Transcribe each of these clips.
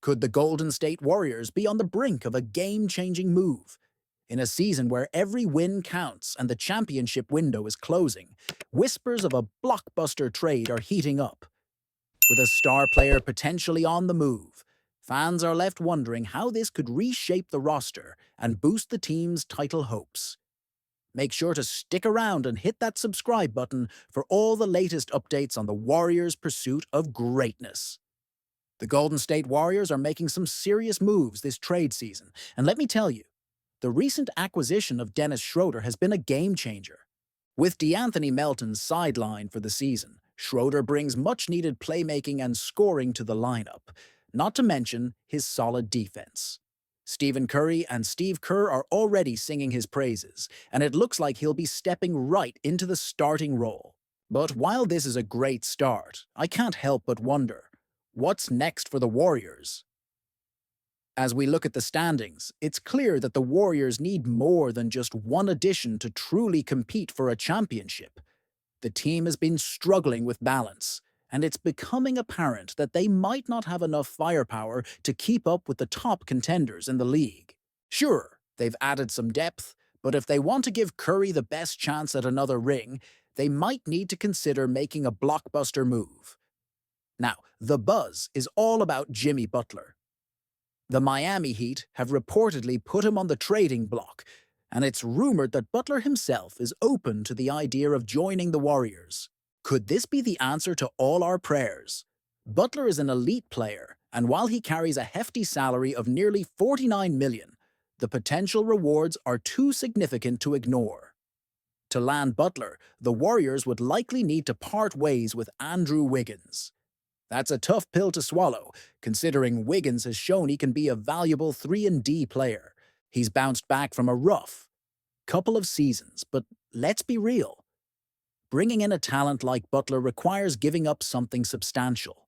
Could the Golden State Warriors be on the brink of a game-changing move? In a season where every win counts and the championship window is closing, whispers of a blockbuster trade are heating up. With a star player potentially on the move, fans are left wondering how this could reshape the roster and boost the team's title hopes. Make sure to stick around and hit that subscribe button for all the latest updates on the Warriors' pursuit of greatness. The Golden State Warriors are making some serious moves this trade season, and let me tell you, the recent acquisition of Dennis Schroeder has been a game-changer. With DeAnthony Melton's sidelined for the season, Schroeder brings much-needed playmaking and scoring to the lineup, not to mention his solid defense. Stephen Curry and Steve Kerr are already singing his praises, and it looks like he'll be stepping right into the starting role. But while this is a great start, I can't help but wonder, what's next for the Warriors? As we look at the standings, it's clear that the Warriors need more than just one addition to truly compete for a championship. The team has been struggling with balance, and it's becoming apparent that they might not have enough firepower to keep up with the top contenders in the league. Sure, they've added some depth, but if they want to give Curry the best chance at another ring, they might need to consider making a blockbuster move. Now, the buzz is all about Jimmy Butler. The Miami Heat have reportedly put him on the trading block, and it's rumored that Butler himself is open to the idea of joining the Warriors. Could this be the answer to all our prayers? Butler is an elite player, and while he carries a hefty salary of nearly $49 million, the potential rewards are too significant to ignore. To land Butler, the Warriors would likely need to part ways with Andrew Wiggins. That's a tough pill to swallow, considering Wiggins has shown he can be a valuable 3-and-D player. He's bounced back from a rough couple of seasons, but let's be real. Bringing in a talent like Butler requires giving up something substantial.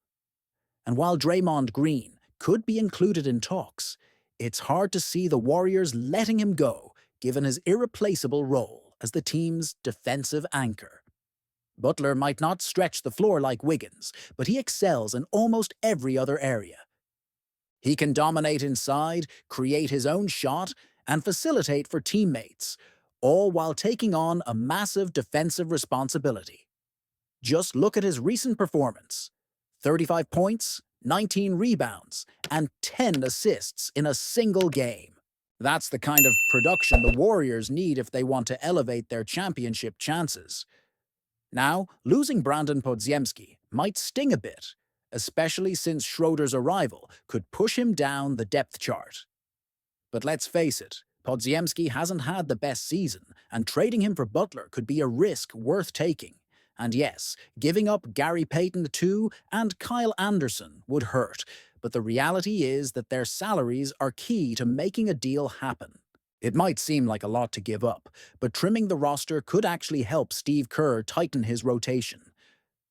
And while Draymond Green could be included in talks, it's hard to see the Warriors letting him go, given his irreplaceable role as the team's defensive anchor. Butler might not stretch the floor like Wiggins, but he excels in almost every other area. He can dominate inside, create his own shot, and facilitate for teammates, all while taking on a massive defensive responsibility. Just look at his recent performance: 35 points, 19 rebounds, and 10 assists in a single game. That's the kind of production the Warriors need if they want to elevate their championship chances. Now, losing Brandon Podziemski might sting a bit, especially since Schroeder's arrival could push him down the depth chart. But let's face it, Podziemski hasn't had the best season, and trading him for Butler could be a risk worth taking. And yes, giving up Gary Payton II and Kyle Anderson would hurt, but the reality is that their salaries are key to making a deal happen. It might seem like a lot to give up, but trimming the roster could actually help Steve Kerr tighten his rotation.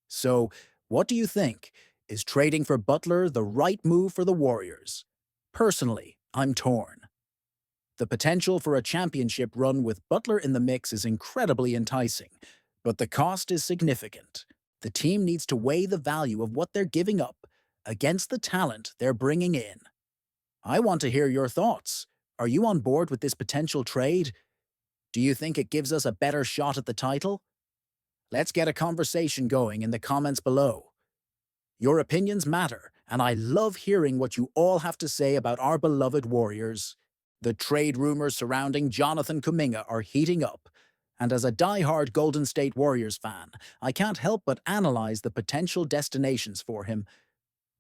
So, what do you think? Is trading for Butler the right move for the Warriors? Personally, I'm torn. The potential for a championship run with Butler in the mix is incredibly enticing, but the cost is significant. The team needs to weigh the value of what they're giving up against the talent they're bringing in. I want to hear your thoughts. Are you on board with this potential trade? Do you think it gives us a better shot at the title? Let's get a conversation going in the comments below. Your opinions matter, and I love hearing what you all have to say about our beloved Warriors. The trade rumors surrounding Jonathan Kuminga are heating up, and as a die-hard Golden State Warriors fan, I can't help but analyze the potential destinations for him.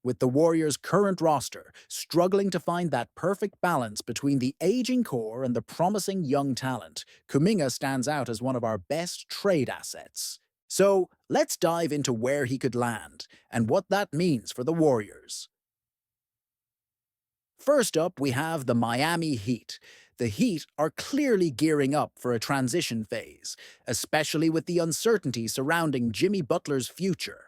With the Warriors' current roster struggling to find that perfect balance between the aging core and the promising young talent, Kuminga stands out as one of our best trade assets. So, let's dive into where he could land and what that means for the Warriors. First up, we have the Miami Heat. The Heat are clearly gearing up for a transition phase, especially with the uncertainty surrounding Jimmy Butler's future.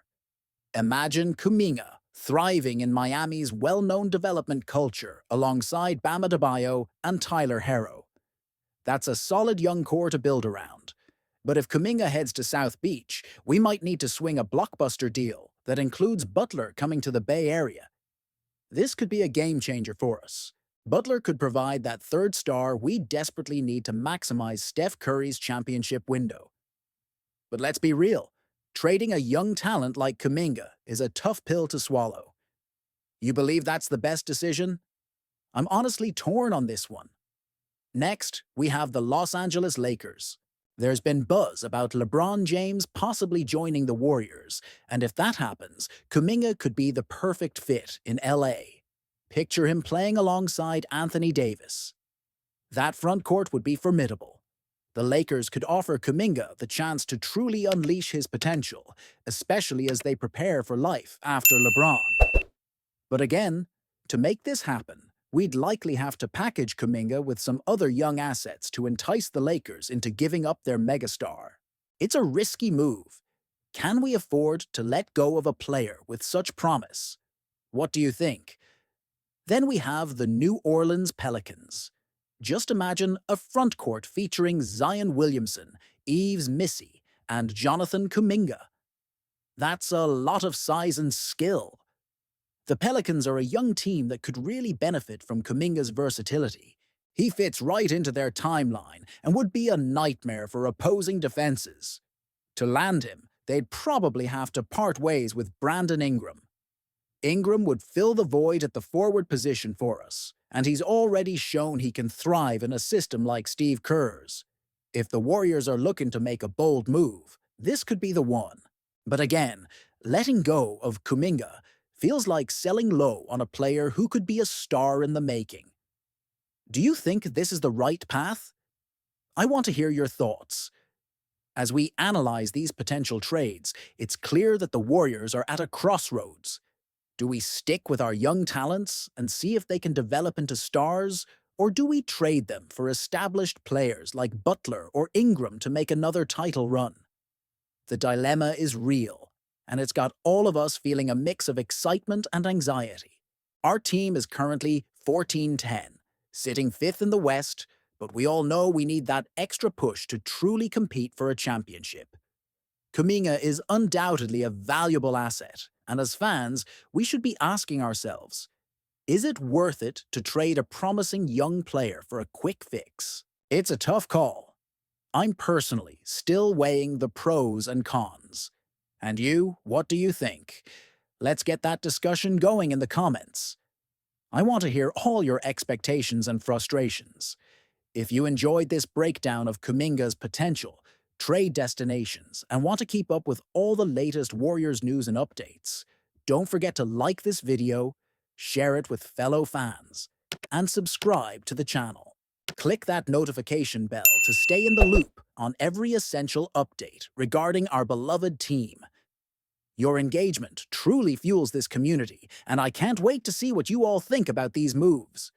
Imagine Kuminga thriving in Miami's well-known development culture alongside Bam Adebayo and Tyler Herro. That's a solid young core to build around. But if Kuminga heads to South Beach, we might need to swing a blockbuster deal that includes Butler coming to the Bay Area. This could be a game changer for us. Butler could provide that third star we desperately need to maximize Steph Curry's championship window. But let's be real. Trading a young talent like Kuminga is a tough pill to swallow. You believe that's the best decision? I'm honestly torn on this one. Next, we have the Los Angeles Lakers. There's been buzz about LeBron James possibly joining the Warriors, and if that happens, Kuminga could be the perfect fit in LA. Picture him playing alongside Anthony Davis. That front court would be formidable. The Lakers could offer Kuminga the chance to truly unleash his potential, especially as they prepare for life after LeBron. But again, to make this happen, we'd likely have to package Kuminga with some other young assets to entice the Lakers into giving up their megastar. It's a risky move. Can we afford to let go of a player with such promise? What do you think? Then we have the New Orleans Pelicans. Just imagine a front court featuring Zion Williamson, Yves Missy, and Jonathan Kuminga. That's a lot of size and skill. The Pelicans are a young team that could really benefit from Kuminga's versatility. He fits right into their timeline and would be a nightmare for opposing defenses. To land him, they'd probably have to part ways with Brandon Ingram. Ingram would fill the void at the forward position for us, and he's already shown he can thrive in a system like Steve Kerr's. If the Warriors are looking to make a bold move, this could be the one. But again, letting go of Kuminga feels like selling low on a player who could be a star in the making. Do you think this is the right path? I want to hear your thoughts. As we analyze these potential trades, it's clear that the Warriors are at a crossroads. Do we stick with our young talents and see if they can develop into stars, or do we trade them for established players like Butler or Ingram to make another title run? The dilemma is real, and it's got all of us feeling a mix of excitement and anxiety. Our team is currently 14-10, sitting fifth in the West, but we all know we need that extra push to truly compete for a championship. Kuminga is undoubtedly a valuable asset, and as fans, we should be asking ourselves, is it worth it to trade a promising young player for a quick fix? It's a tough call. I'm personally still weighing the pros and cons. And you, what do you think? Let's get that discussion going in the comments. I want to hear all your expectations and frustrations. If you enjoyed this breakdown of Kuminga's potential, trade destinations, and want to keep up with all the latest Warriors news and updates, don't forget to like this video, share it with fellow fans, and subscribe to the channel. Click that notification bell to stay in the loop on every essential update regarding our beloved team. Your engagement truly fuels this community, and I can't wait to see what you all think about these moves.